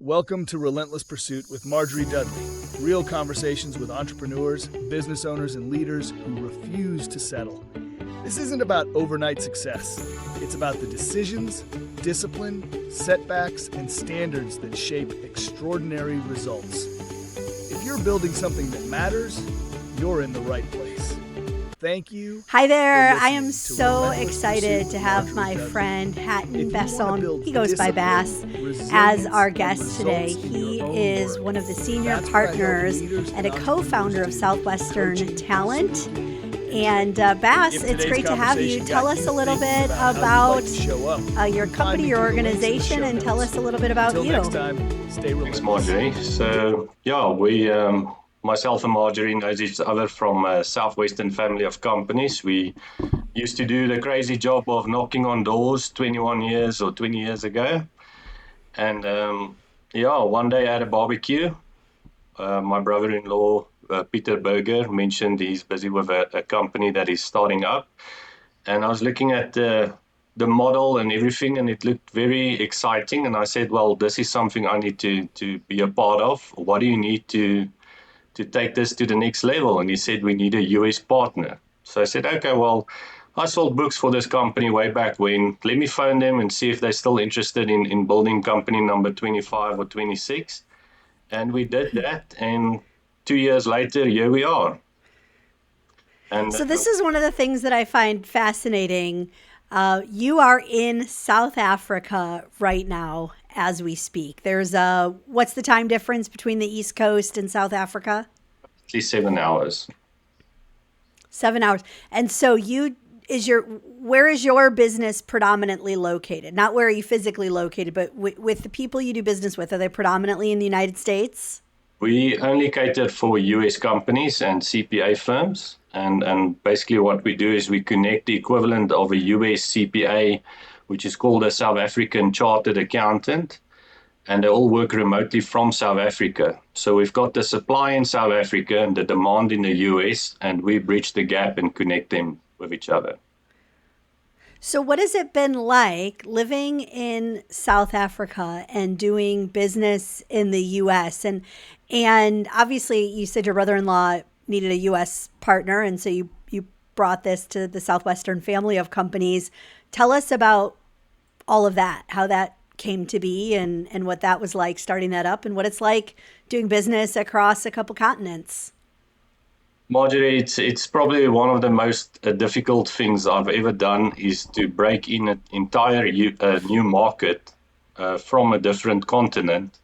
Welcome to Relentless Pursuit with Marjorie Dudley. Real conversations with entrepreneurs, business owners, and leaders who refuse to settle. This isn't about overnight success. It's about the decisions, discipline, setbacks, and standards that shape extraordinary results. If you're building something that matters, you're in the right place. Thank you. Hi there. I am so excited to have my friend Hattingh Basson, he goes by Bass, as our guest today. He is one of the senior partners and a co-founder of Southwestern Talent. And Bass, it's great to have you. Tell us a little bit about your company, your organization, and tell us a little bit about you. Thanks, Marjorie. So, we... Myself and Marjorie knows each other from Southwestern family of companies. We used to do the crazy job of knocking on doors 21 years or 20 years ago. And one day at a barbecue, my brother-in-law, Peter Berger, mentioned he's busy with a company that is starting up. And I was looking at the model and everything, and it looked very exciting. And I said, well, this is something I need to be a part of. What do you need to take this to the next level? And he said, we need a US partner. So I said, okay, well, I sold books for this company way back when. Let me phone them and see if they're still interested in building company number 25 or 26. And we did that. And 2 years later, here we are. And so this is one of the things that I find fascinating. You are in South Africa right now as we speak. There's what's the time difference between the East Coast and South Africa? At least 7 hours. 7 hours. And so where is your business predominantly located? Not where are you physically located, but with the people you do business with, are they predominantly in the United States? We only cater for US companies and CPA firms. And basically what we do is we connect the equivalent of a US CPA, which is called a South African Chartered Accountant, and they all work remotely from South Africa. So we've got the supply in South Africa and the demand in the US, and we bridge the gap and connect them with each other. So what has it been like living in South Africa and doing business in the US? And obviously you said your brother-in-law needed a US partner, and so you brought this to the Southwestern family of companies. Tell us about all of that, how that came to be and what that was like starting that up and what it's like doing business across a couple continents. Marjorie, it's probably one of the most difficult things I've ever done is to break in an entire new market from a different continent,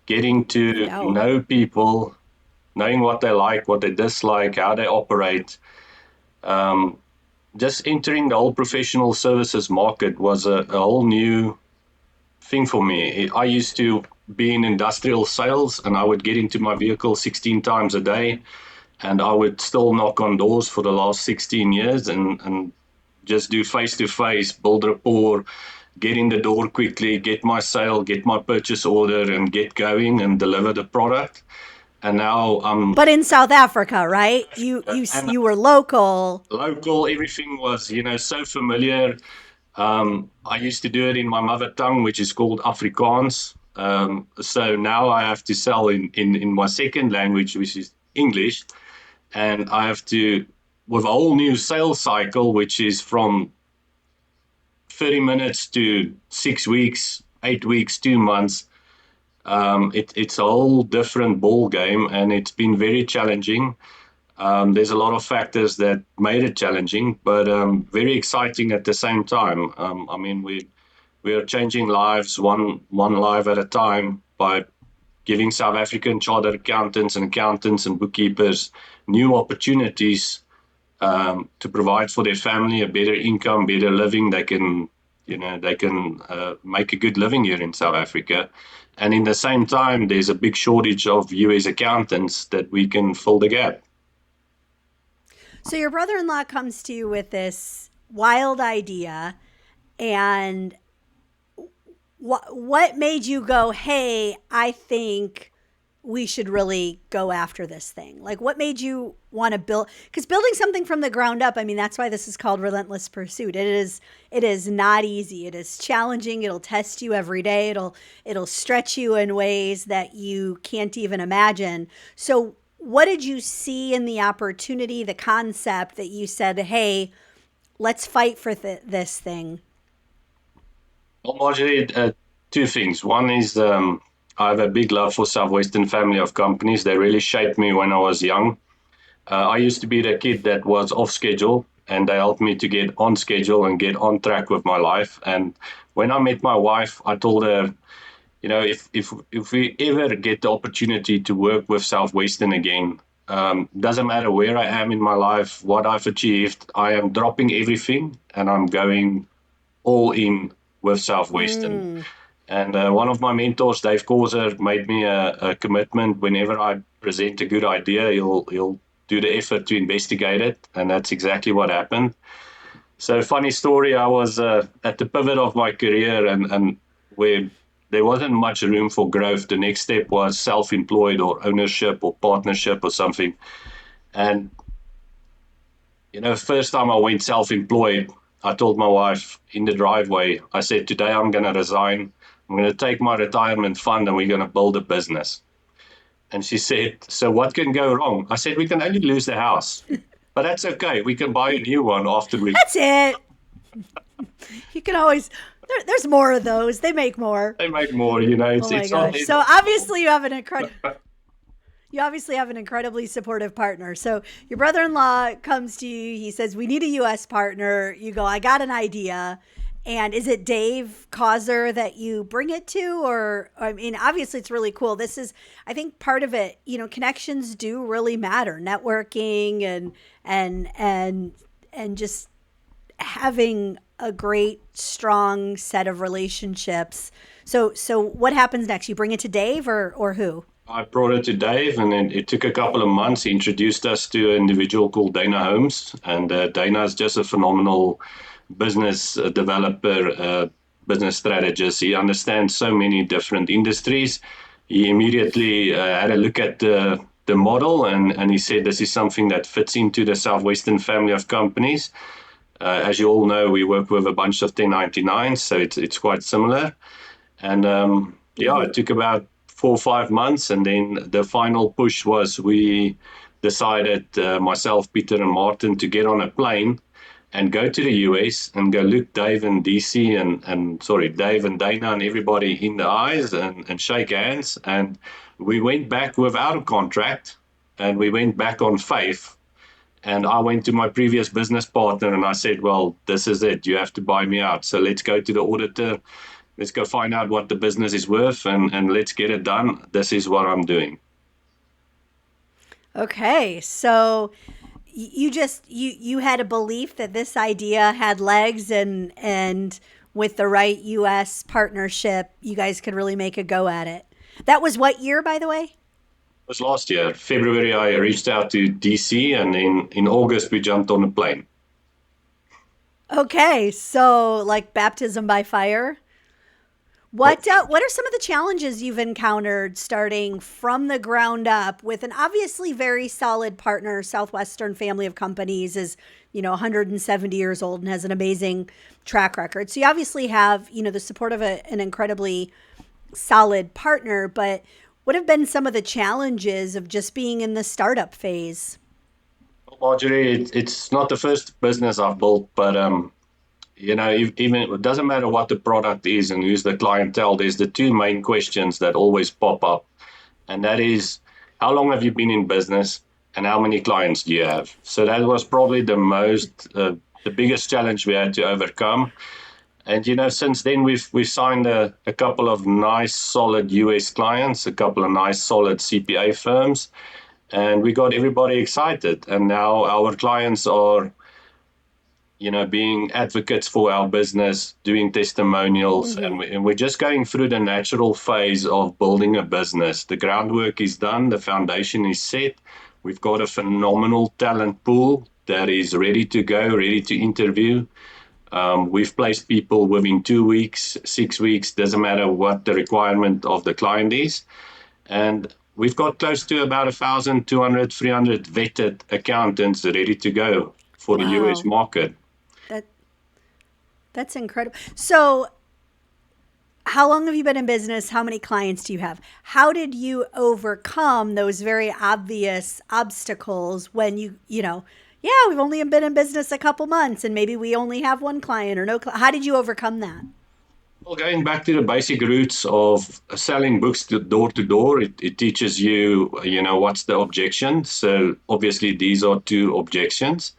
getting to know people, knowing what they like, what they dislike, how they operate. Just entering the whole professional services market was a whole new thing for me. I used to be in industrial sales, and I would get into my vehicle 16 times a day, and I would still knock on doors for the last 16 years and just do face-to-face, build rapport, get in the door quickly, get my sale, get my purchase order, and get going and deliver the product. And now But in South Africa, right? You were local. Local, everything was, so familiar. I used to do it in my mother tongue, which is called Afrikaans. So now I have to sell in my second language, which is English. And I have to, with a whole new sales cycle, which is from 30 minutes to 6 weeks, 8 weeks, 2 months. It's a whole different ball game, and it's been very challenging. There's a lot of factors that made it challenging, but very exciting at the same time. We are changing lives one life at a time by giving South African chartered accountants and bookkeepers new opportunities to provide for their family a better income, better living. They can make a good living here in South Africa. And in the same time, there's a big shortage of US accountants that we can fill the gap. So your brother-in-law comes to you with this wild idea, and what made you go, hey, I think we should really go after this thing? Like, what made you want to build? Because building something from the ground up, I mean, that's why this is called Relentless Pursuit. It is not easy. It is challenging. It'll test you every day. It'll stretch you in ways that you can't even imagine. So what did you see in the opportunity, the concept that you said, hey, let's fight for this thing? Well, Marjorie, two things. One is I have a big love for Southwestern family of companies. They really shaped me when I was young. I used to be the kid that was off schedule, and they helped me to get on schedule and get on track with my life. And when I met my wife, I told her, if we ever get the opportunity to work with Southwestern again, doesn't matter where I am in my life, what I've achieved, I am dropping everything and I'm going all in with Southwestern. And one of my mentors, Dave Causer, made me a commitment. Whenever I present a good idea, he'll do the effort to investigate it, and that's exactly what happened. So, funny story, I was at the pivot of my career, and where there wasn't much room for growth. The next step was self-employed or ownership or partnership or something. And first time I went self-employed, I told my wife in the driveway, I said, today I'm going to resign. I'm going to take my retirement fund and we're going to build a business. And she said, so what can go wrong? I said, we can only lose the house, but that's okay. We can buy a new one after we... That's it. You can always... There's more of those. They make more. They make more, It's, oh my gosh. So obviously you have an incredibly supportive partner. So your brother-in-law comes to you. He says, we need a U.S. partner. You go, I got an idea. And is it Dave Causer that you bring it to? Or, I mean, obviously it's really cool. This is, I think part of it, connections do really matter. Networking and just having a great, strong set of relationships. So what happens next? You bring it to Dave or who? I brought it to Dave, and then it took a couple of months. He introduced us to an individual called Dana Holmes, and Dana is just a phenomenal business developer, business strategist. He understands so many different industries. He immediately had a look at the model, and he said this is something that fits into the Southwestern family of companies. As you all know, we work with a bunch of 1099s, so it's quite similar. And it took about 4 or 5 months, and then the final push was we decided, myself, Peter, and Martin, to get on a plane and go to the US and go look Dave and DC Dave and Dana and everybody in the eyes and shake hands. And we went back without a contract, and we went back on faith. And I went to my previous business partner and I said, well, this is it. You have to buy me out. So let's go to the auditor. Let's go find out what the business is worth and let's get it done. This is what I'm doing. Okay. So you had a belief that this idea had legs and with the right U.S. partnership, you guys could really make a go at it. That was what year, by the way? It was last year. February, I reached out to DC, and in August, we jumped on a plane. Okay. So like baptism by fire. What are some of the challenges you've encountered starting from the ground up with an obviously very solid partner? Southwestern family of companies is, 170 years old and has an amazing track record. So you obviously have, the support of an incredibly solid partner, but what have been some of the challenges of just being in the startup phase? Marjorie, it's not the first business I've built, but even it doesn't matter what the product is and who's the clientele. There's the two main questions that always pop up, and that is, how long have you been in business, and how many clients do you have? So that was probably the biggest challenge we had to overcome. And since then we've signed a couple of nice, solid US clients, a couple of nice, solid CPA firms, and we got everybody excited. And now our clients are, being advocates for our business, doing testimonials, and we're just going through the natural phase of building a business. The groundwork is done, the foundation is set. We've got a phenomenal talent pool that is ready to go, ready to interview. We've placed people within 2 weeks, 6 weeks, doesn't matter what the requirement of the client is. And we've got close to about 1,200, 300 vetted accountants ready to go for the US Wow. market. That that's incredible. So, how long have you been in business? How many clients do you have? How did you overcome those very obvious obstacles when yeah, we've only been in business a couple months and maybe we only have one client or no how did you overcome that? Well, going back to the basic roots of selling books to door, it teaches you, what's the objection. So obviously these are two objections.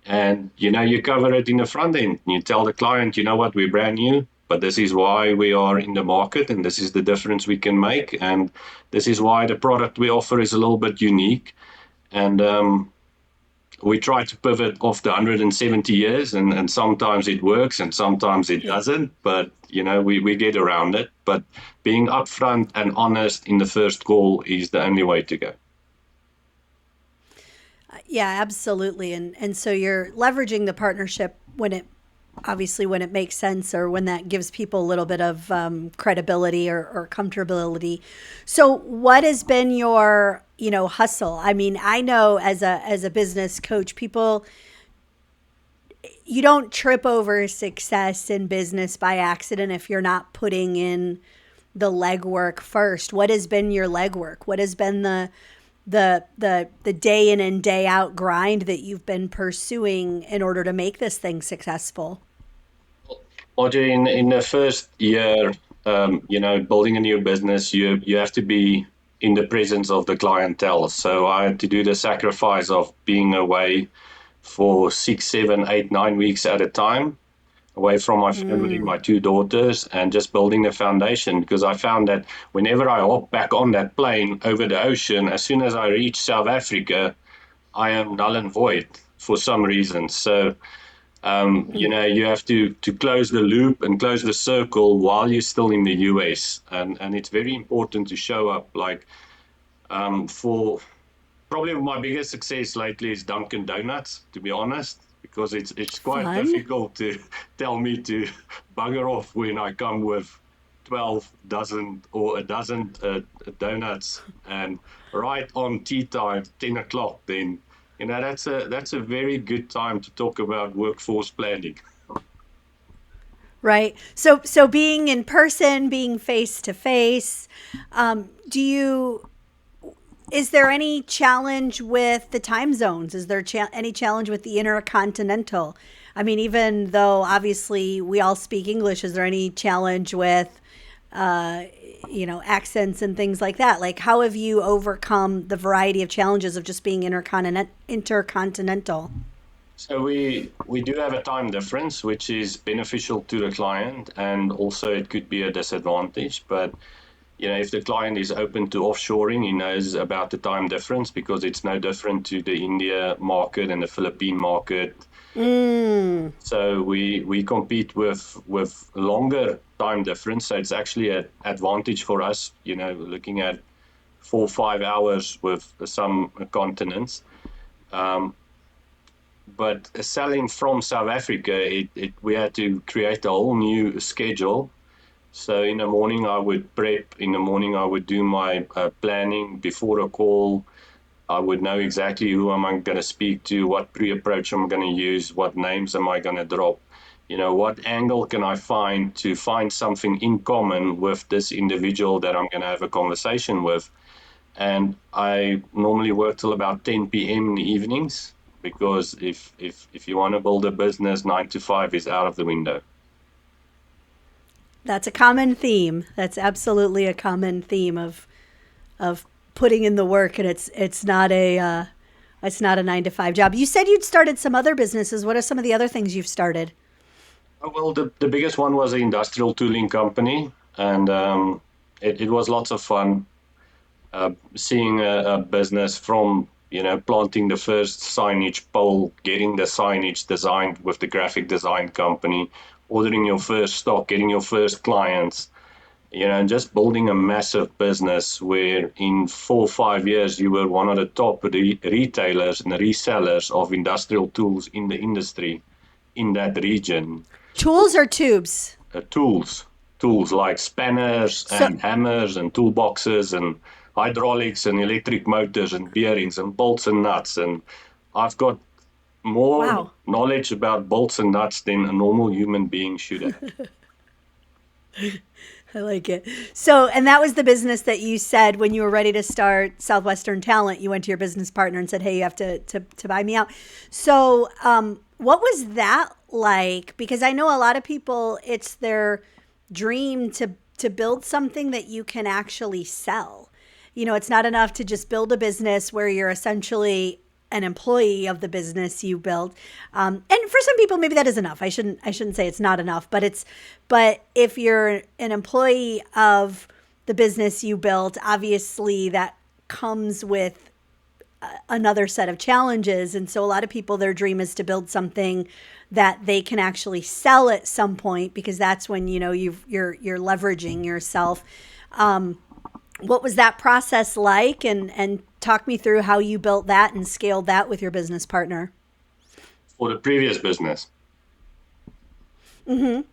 And, you cover it in the front end. You tell the client, you know what, we're brand new, but this is why we are in the market and this is the difference we can make. And this is why the product we offer is a little bit unique. And we try to pivot off the 170 years, and sometimes it works and sometimes it Yeah. doesn't, but we get around it. But being upfront and honest in the first call is the only way to go. Yeah, absolutely. And so you're leveraging the partnership when it makes sense or when that gives people a little bit of credibility or comfortability. So what has been your, hustle? I mean, I know as a business coach, you don't trip over success in business by accident if you're not putting in the legwork first. What has been your legwork? What has been the day in and day out grind that you've been pursuing in order to make this thing successful? Marjorie, in the first year, building a new business, you have to be in the presence of the clientele. So I had to do the sacrifice of being away for 6, 7, 8, 9 weeks at a time, away from my family, my two daughters, and just building the foundation. Because I found that whenever I hop back on that plane over the ocean, as soon as I reach South Africa, I am null and void for some reason. So, you have to close the loop and close the circle while you're still in the US. And it's very important to show up. Like, for probably my biggest success lately is Dunkin' Donuts, to be honest, because it's quite Fun. difficult to tell me to bugger off when I come with 12 dozen or a dozen donuts, and right on tea time, 10 o'clock, then that's a very good time to talk about workforce planning. Right. So being in person, being face to face, is there any challenge with the time zones? Is there any challenge with the intercontinental? I mean, even though obviously we all speak English, is there any challenge with, accents and things like that? Like, how have you overcome the variety of challenges of just being intercontinental? So we do have a time difference, which is beneficial to the client, and also it could be a disadvantage. But if the client is open to offshoring, he knows about the time difference because it's no different to the India market and the Philippine market. So we compete with longer time difference. So it's actually an advantage for us, looking at 4 or 5 hours with some continents. But selling from South Africa, we had to create a whole new schedule. So in the morning I would prep, in the morning I would do my planning before a call. I would know exactly who am I going to speak to, what pre-approach I'm going to use, what names am I going to drop, what angle can I find to find something in common with this individual that I'm going to have a conversation with. And I normally work till about 10 p.m. in the evenings, because if you want to build a business, 9 to 5 is out of the window. That's a common theme. That's absolutely a common theme of putting in the work, and it's not a 9 to 5 job. You said you'd started some other businesses. What are some of the other things you've started? Well, the biggest one was an industrial tooling company, and it was lots of fun seeing a business from planting the first signage pole, getting the signage designed with the graphic design company, ordering your first stock, getting your first clients, and just building a massive business where in 4 or 5 years you were one of the top retailers and resellers of industrial tools in the industry in that region. Tools or tubes? Tools. tools like spanners So, and hammers and toolboxes and hydraulics and electric motors and bearings and bolts and nuts. And I've got more wow. knowledge about bolts and nuts than a normal human being should have. I like it. So, and that was the business that you said when you were ready to start Southwestern Talent, you went to your business partner and said, hey, you have to buy me out. So, what was that like? Because I know a lot of people, it's their dream to build something that you can actually sell. You know, it's not enough to just build a business where you're essentially an employee of the business you built. And for some people, maybe that is enough. I shouldn't say it's not enough, but if you're an employee of the business you built, obviously that comes with another set of challenges. And so a lot of people, their dream is to build something that they can actually sell at some point, because that's when, you know, you're leveraging yourself. What was that process like? And talk me through how you built that and scaled that with your business partner. For the previous business.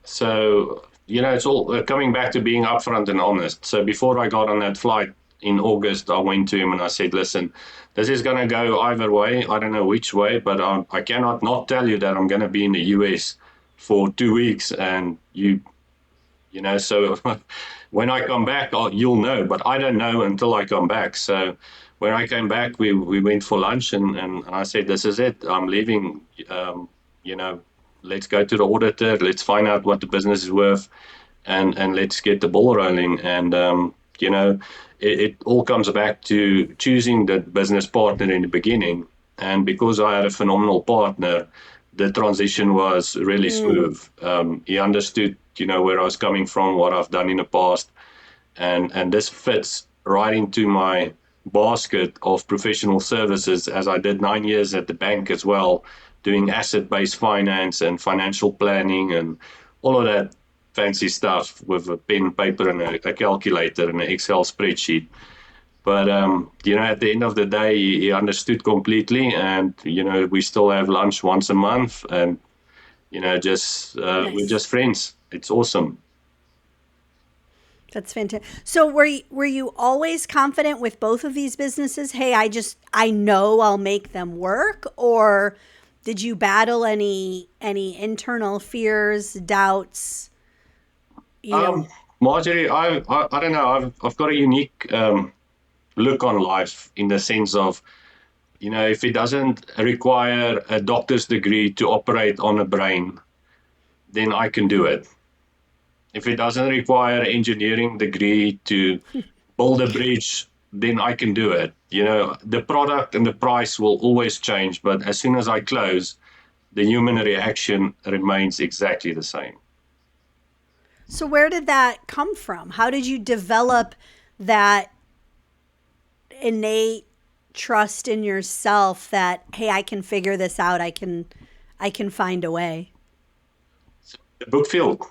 So, you know, it's all coming back to being upfront and honest. So before I got on that flight in August, I went to him and I said, listen, this is going to go either way. I don't know which way, but I cannot not tell you that I'm going to be in the US for 2 weeks. And you know, so when I come back, you'll know, but I don't know until I come back. So when I came back, we went for lunch and I said, this is it. I'm leaving, you know, let's go to the auditor. Let's find out what the business is worth and let's get the ball rolling. And, you know, it all comes back to choosing the business partner in the beginning. And because I had a phenomenal partner, the transition was really smooth. He understood, you know, where I was coming from, what I've done in the past. And this fits right into my basket of professional services, as I did 9 years at the bank as well, doing asset-based finance and financial planning and all of that fancy stuff with a pen, paper, and a calculator and an Excel spreadsheet. But, you know, at the end of the day, he understood completely. And, you know, we still have lunch once a month. And, you know, we're Nice. just friends. It's awesome. That's fantastic. So were you always confident with both of these businesses? Hey, I know I'll make them work, or did you battle any internal fears, doubts? You know, Marjorie, I don't know. I've got a unique look on life in the sense of, you know, if it doesn't require a doctor's degree to operate on a brain, then I can do it. If it doesn't require an engineering degree to build a bridge, then I can do it. You know, the product and the price will always change, but as soon as I close, the human reaction remains exactly the same. so where did that come from? How did you develop that innate trust in yourself that, hey, I can figure this out. I can find a way? The book field.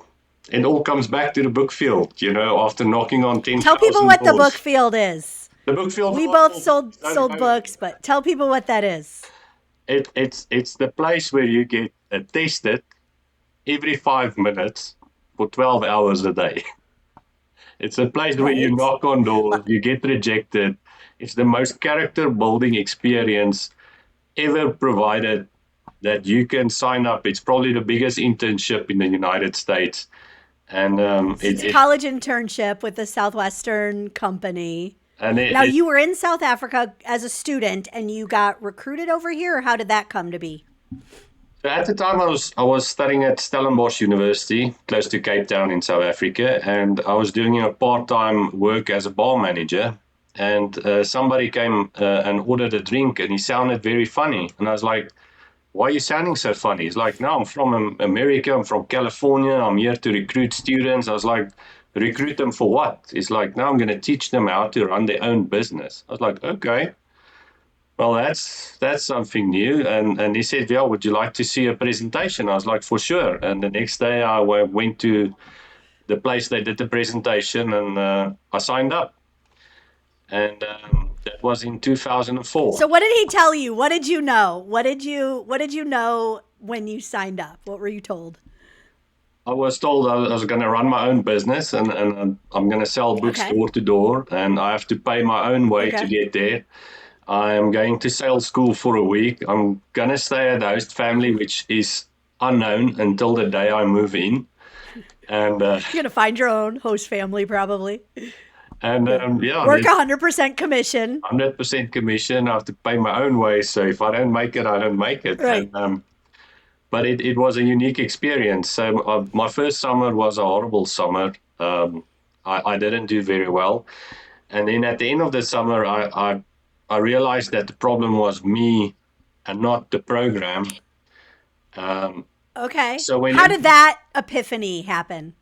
It all comes back to the book field, you know, after knocking on Tell people 10,000 what the book doors. field is. The book field. We both sold books, but tell people what that is. It's the place where you get tested every 5 minutes for 12 hours a day. It's a place where you Right. knock on doors, you get rejected. It's the most character building experience ever provided that you can sign up. It's probably the biggest internship in the United States. And It's a college internship with the Southwestern company. and Now, you were in South Africa as a student and you got recruited over here, or how did that come to be? so at the time I was studying at Stellenbosch University, close to Cape Town in South Africa, and I was doing a part-time work as a bar manager. And somebody came and ordered a drink, and he sounded very funny. And I was like, why are you sounding so funny? He's like, no, I'm from America. I'm from California. I'm here to recruit students. I was like, recruit them for what? He's like, no, I'm going to teach them how to run their own business. I was like, okay, well, that's something new. And he said, yeah, would you like to see a presentation? I was like, for sure. And the next day I went to the place they did the presentation, and I signed up. And that was in 2004. So what did he tell you? What did you know? What did you know when you signed up? What were you told? I was told I was going to run my own business, and I'm going to sell books Okay. door to door, and I have to pay my own way to Okay. get there. I am going to sales school for a week. I'm going to stay at the host family, which is unknown until the day I move in. And You're gonna find your own host family probably. Yeah. yeah, Work there's 100% commission. 100% commission. I have to pay my own way. So if I don't make it, I don't make it. Right. But it was a unique experience. So my first summer was a horrible summer. I didn't do very well. And then at the end of the summer, I realized that the problem was me and not the program. Um, Okay. so when How did that epiphany happen?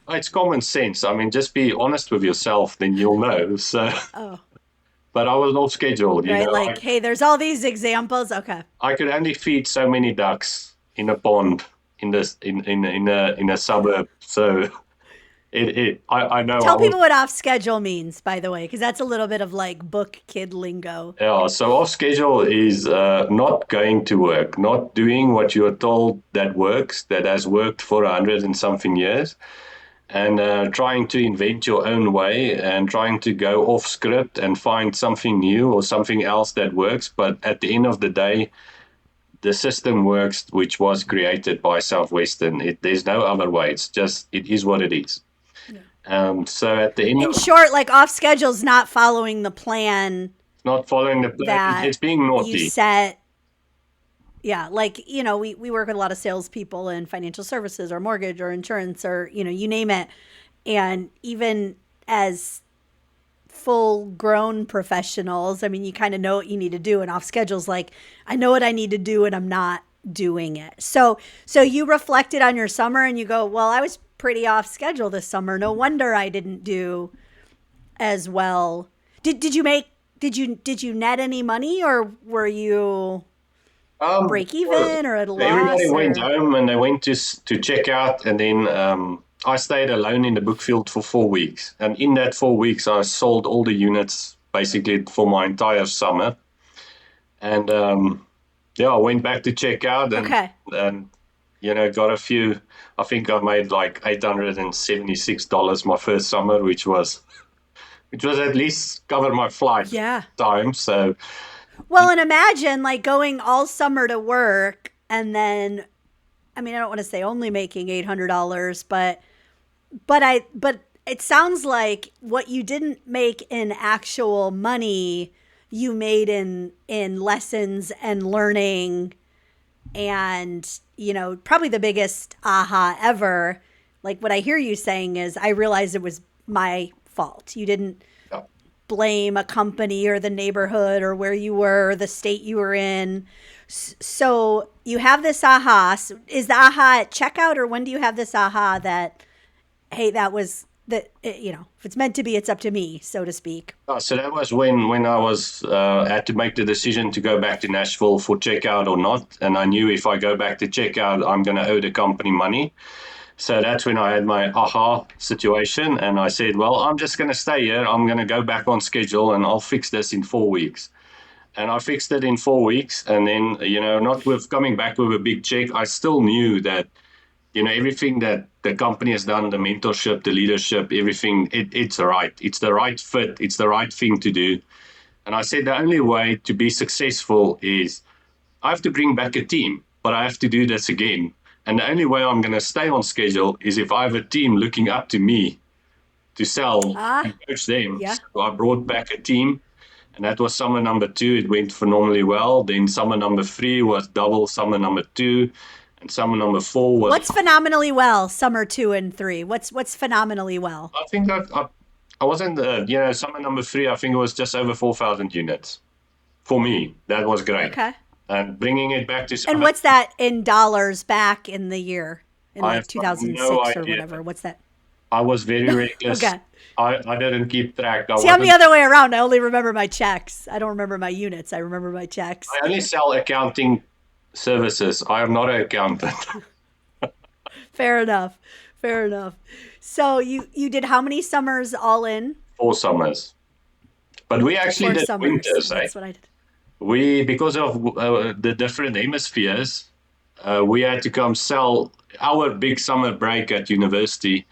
it's common sense. I mean, just be honest with yourself, then you'll know. So, Oh, but I was off schedule. right. Like, hey, there's all these examples. Okay. I could only feed so many ducks in a pond in this in a suburb. So I know I Tell was. people what off schedule means, by the way, because that's a little bit of like book kid lingo. Yeah, so off schedule is not going to work, not doing what you are told that works, that has worked for 100 and something years, and trying to invent your own way and trying to go off script and find something new or something else that works. But at the end of the day, the system works, which was created by Southwestern. There's no other way. It's just, it is what it is. So at the end In of short, like off schedule's not following the plan not following the plan, that it's being you naughty. set. Yeah, like, we work with a lot of salespeople in financial services or mortgage or insurance or, you name it. And even as full grown professionals, I mean, you kind of know what you need to do. And off schedule's like, I know what I need to do and I'm not doing it. So you reflected on your summer and you go, well, I was pretty off schedule this summer. No wonder I didn't do as well. Did you net any money, or were you break even or at a Everybody loss, went or home and they went to check out, and then I stayed alone in the book field for 4 weeks. And in that 4 weeks, I sold all the units basically for my entire summer. And yeah, I went back to check out okay. and got a few. I think I made like $876 my first summer, which was at least covered my flight Yeah. time. So Well, and imagine like going all summer to work and then, I mean, I don't want to say only making $800, but it sounds like what you didn't make in actual money, you made in lessons and learning, and probably the biggest aha ever. Like what I hear you saying is, I realized it was my fault. You didn't yeah. blame a company or the neighborhood or where you were, or the state you were in. So you have this aha. Is the aha at checkout, or when do you have this aha that, hey, that was that, if it's meant to be, it's up to me, so to speak? So that was when I was had to make the decision to go back to Nashville for checkout or not. And I knew if I go back to checkout, I'm going to owe the company money. So that's when I had my aha situation, and I said, well, I'm just going to stay here. I'm going to go back on schedule, and I'll fix this in 4 weeks. And I fixed it in 4 weeks. And then, not with coming back with a big check, I still knew that, everything that the company has done, the mentorship, the leadership, everything, it's right. It's the right fit. It's the right thing to do. And I said the only way to be successful is I have to bring back a team, but I have to do this again. And the only way I'm going to stay on schedule is if I have a team looking up to me to sell and coach them. Yeah. So I brought back a team, and that was summer number 2. It went phenomenally well. Then summer number 3 was double summer number 2, and summer number 4 was. What's phenomenally well? Summer 2 and 3. What's phenomenally well? I think I wasn't. Summer number 3. I think it was just over 4,000 units. For me, that was great. Okay. And bringing it back to summer. And what's that in dollars back in the year, in I like have 2006 no or idea. whatever? What's that? I was very reckless. Okay. I didn't keep track. See, I'm the other way around. I only remember my checks. I don't remember my units. I remember my checks. I only sell accounting services. I am not an accountant. Fair enough. Fair enough. So you did how many summers all in? 4 summers. But we actually 4 did summers. winters, That's what I did. because of the different hemispheres, we had to come sell. Our big summer break at university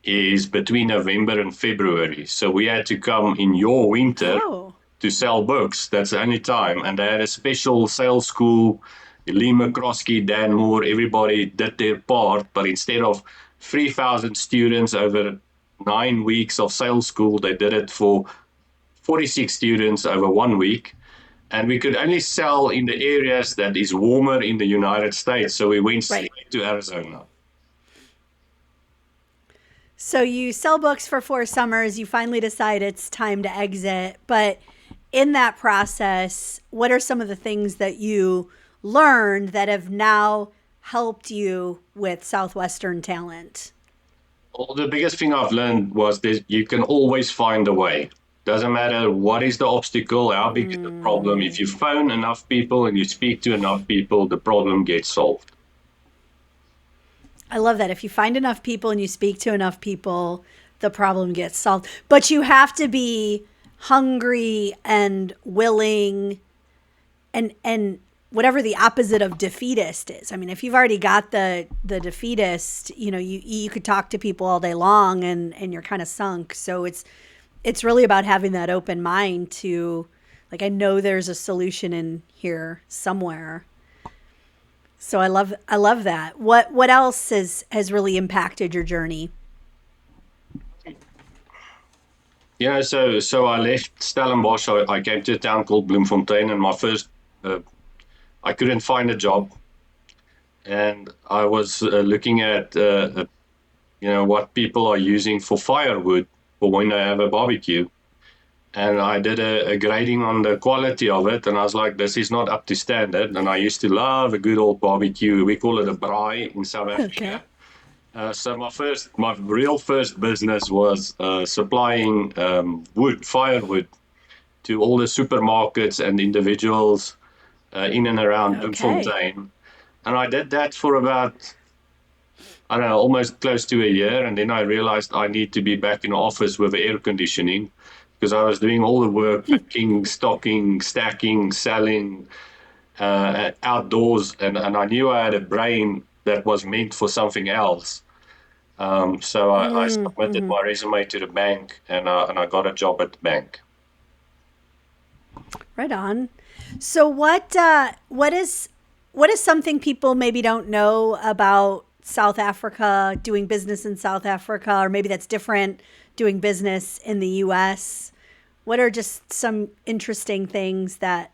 is between November and February. So we had to come in your winter Oh, to sell books. That's the only time. And they had a special sales school. Lee McCroskey, Dan Moore, everybody did their part. But instead of 3,000 students over 9 weeks of sales school, they did it for 46 students over 1 week. And we could only sell in the areas that is warmer in the United States. So we went right. straight to Arizona. So you sell books for 4 summers. You finally decide it's time to exit. But in that process, what are some of the things that you learned that have now helped you with Southwestern Talent? Well, the biggest thing I've learned was that you can always find a way. Doesn't matter what is the obstacle, how big is the problem. If you phone enough people and you speak to enough people, the problem gets solved. I love that. If you find enough people and you speak to enough people, the problem gets solved. But you have to be hungry and willing and whatever the opposite of defeatist is. I mean, if you've already got the defeatist, you could talk to people all day long and you're kind of sunk. So it's really about having that open mind to, like, I know there's a solution in here somewhere. So I love that. What else has really impacted your journey? So I left Stellenbosch. I came to a town called Bloemfontein, and my first, I couldn't find a job, and I was looking at, what people are using for firewood for when they have a barbecue. And I did a grading on the quality of it, and I was like, this is not up to standard. And I used to love a good old barbecue. We call it a braai in South Africa. Okay. So my real first business was supplying firewood, to all the supermarkets and individuals in and around Bloemfontein. And I did that for about, I don't know, almost close to a year. And then I realized I need to be back in the office with air conditioning, because I was doing all the work, packing, stocking, stacking, selling outdoors. And I knew I had a brain that was meant for something else. So I submitted my resume to the bank, and I got a job at the bank. Right on. So what is something people maybe don't know about South Africa, doing business in South Africa, or maybe that's different doing business in the US? What are just some interesting things that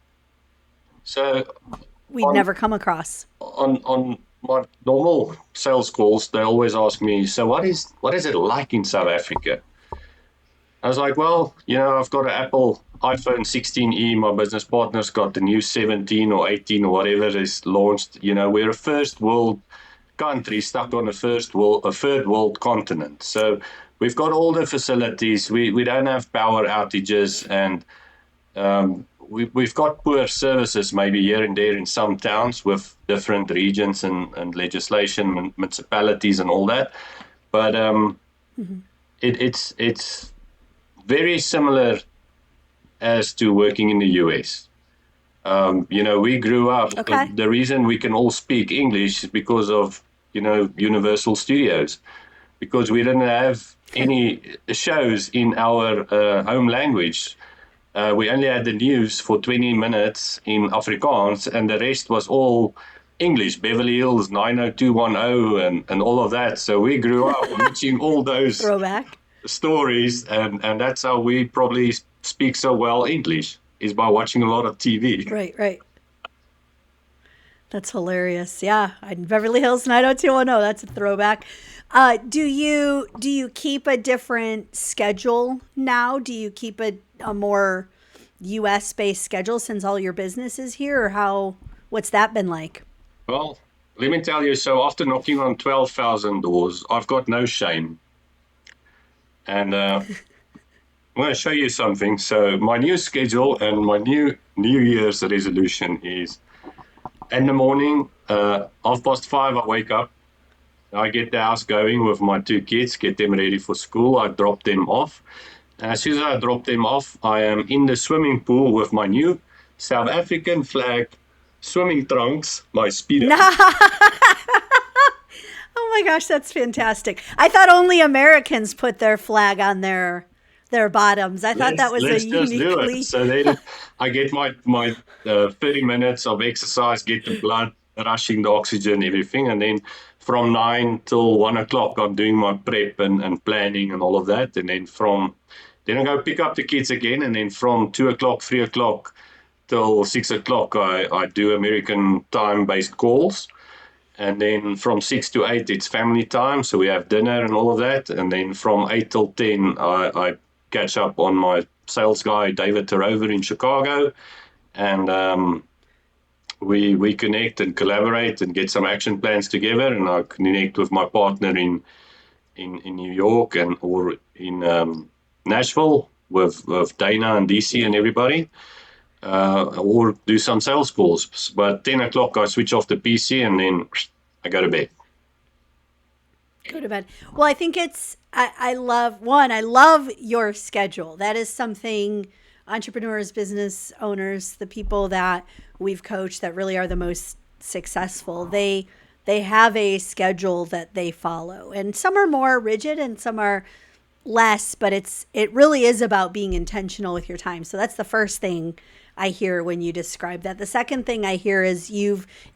we've never come across? On my normal sales calls, they always ask me, so what is it like in South Africa? I was like, well, I've got an Apple iPhone 16e. My business partner's got the new 17 or 18 or whatever is launched. We're a first world country stuck on a third world continent. So we've got all the facilities. We don't have power outages, and we've got poor services maybe here and there in some towns with different regions and legislation, municipalities and all that. But it's very similar as to working in the US. We grew up. Okay. The reason we can all speak English is because of, Universal Studios, because we didn't have any shows in our home language. We only had the news for 20 minutes in Afrikaans, and the rest was all English, Beverly Hills 90210 and all of that. So we grew up watching all those Throwback. stories, and that's how we probably speak so well English, is by watching a lot of TV. Right. That's hilarious. Yeah, in Beverly Hills 90210. That's a throwback. Do you keep a different schedule now? Do you keep a more US based schedule since all your business is here, or what's that been like? Well, let me tell you, so after knocking on 12,000 doors, I've got no shame. And I'm going to show you something. So my new schedule and my New Year's resolution is, in the morning, 5:30, I wake up. I get the house going with my 2 kids, get them ready for school. I drop them off. And as soon as I drop them off, I am in the swimming pool with my new South African flag swimming trunks, my Speedo. Oh my gosh, that's fantastic. I thought only Americans put their flag on their bottoms. I thought that was a Let's just do it. uniquely. So then I get my 30 minutes of exercise, get the blood rushing, the oxygen, everything. And then from 9 till 1 o'clock, I'm doing my prep and planning and all of that. And then I go pick up the kids again. And then from 2 o'clock, 3 o'clock till 6 o'clock, I do American time-based calls. And then from 6 to 8, it's family time. So we have dinner and all of that. And then from 8 till 10, I catch up on my sales guy, David Terover in Chicago. And we connect and collaborate and get some action plans together. And I connect with my partner in New York or in Nashville with Dana and DC and everybody. Or do some sales calls. But 10 o'clock, I switch off the PC and then I go to bed. Go to bed. Well, I think I love your schedule. That is something entrepreneurs, business owners, the people that we've coached that really are the most successful, they have a schedule that they follow. And some are more rigid and some are less, but it really is about being intentional with your time. So that's the first thing I hear when you describe that. The second thing I hear is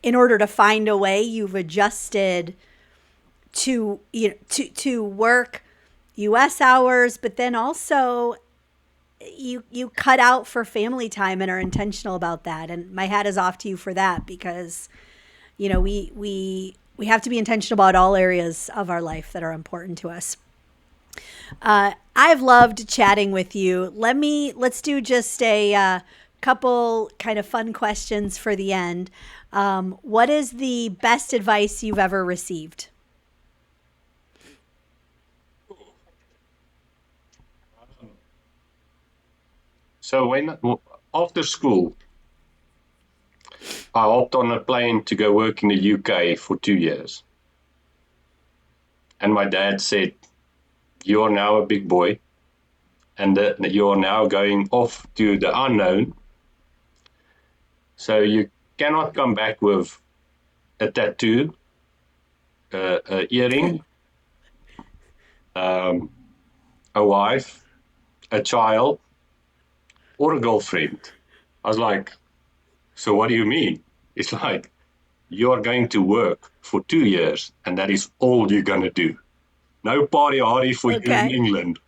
in order to find a way, you've adjusted to work US hours, but then also you cut out for family time and are intentional about that. And my hat is off to you for that, because we have to be intentional about all areas of our life that are important to us. I've loved chatting with you. Let's do just a couple kind of fun questions for the end. What is the best advice you've ever received? So after school, I hopped on a plane to go work in the UK for 2 years. And my dad said, "You are now a big boy, and you are now going off to the unknown. So you cannot come back with a tattoo, an earring, a wife, a child, or a girlfriend." I was like, "So what do you mean?" It's like, "You are going to work for 2 years, and that is all you're going to do. No party hardy for you in England."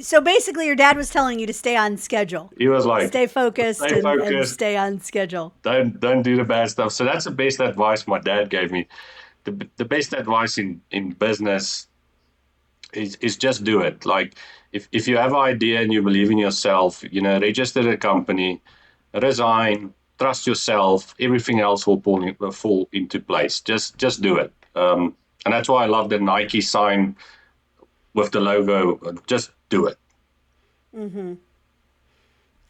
So basically your dad was telling you to stay on schedule. He was like, stay focused and stay on schedule. Don't do the bad stuff. So that's the best advice my dad gave me. The best advice in business is just do it. Like if you have an idea and you believe in yourself, register a company, resign, trust yourself, everything else will fall into place. Just do it. And that's why I love the Nike sign with the logo. Just do it. Mm-hmm.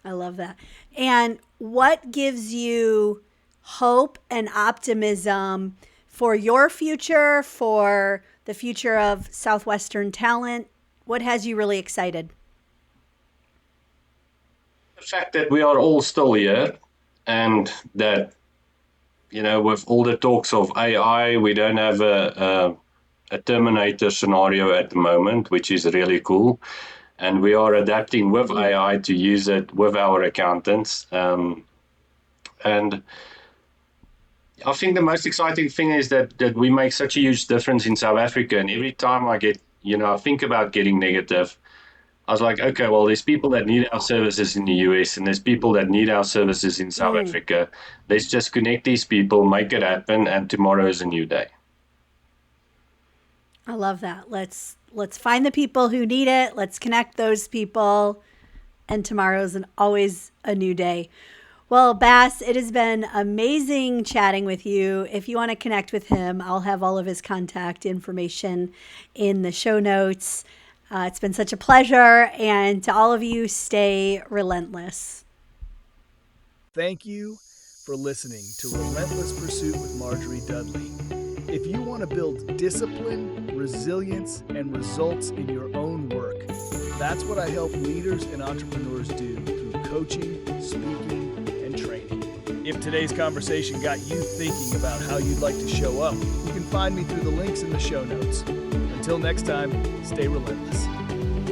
I love that. And what gives you hope and optimism for your future, for the future of Southwestern Talent? What has you really excited? The fact that we are all still here, and that, with all the talks of AI, we don't have a Terminator scenario at the moment, which is really cool. And we are adapting with AI to use it with our accountants. And I think the most exciting thing is that we make such a huge difference in South Africa. And every time I get, I think about getting negative, I was like, okay, well, there's people that need our services in the US and there's people that need our services in South Africa. Let's just connect these people, make it happen, and tomorrow is a new day. I love that. Let's find the people who need it. Let's connect those people. And tomorrow's always a new day. Well, Bass, it has been amazing chatting with you. If you want to connect with him, I'll have all of his contact information in the show notes. It's been such a pleasure. And to all of you, stay relentless. Thank you for listening to Relentless Pursuit with Marjorie Dudley. If you want to build discipline, resilience, and results in your own work, that's what I help leaders and entrepreneurs do through coaching, speaking, and If today's conversation got you thinking about how you'd like to show up, you can find me through the links in the show notes. Until next time, stay relentless.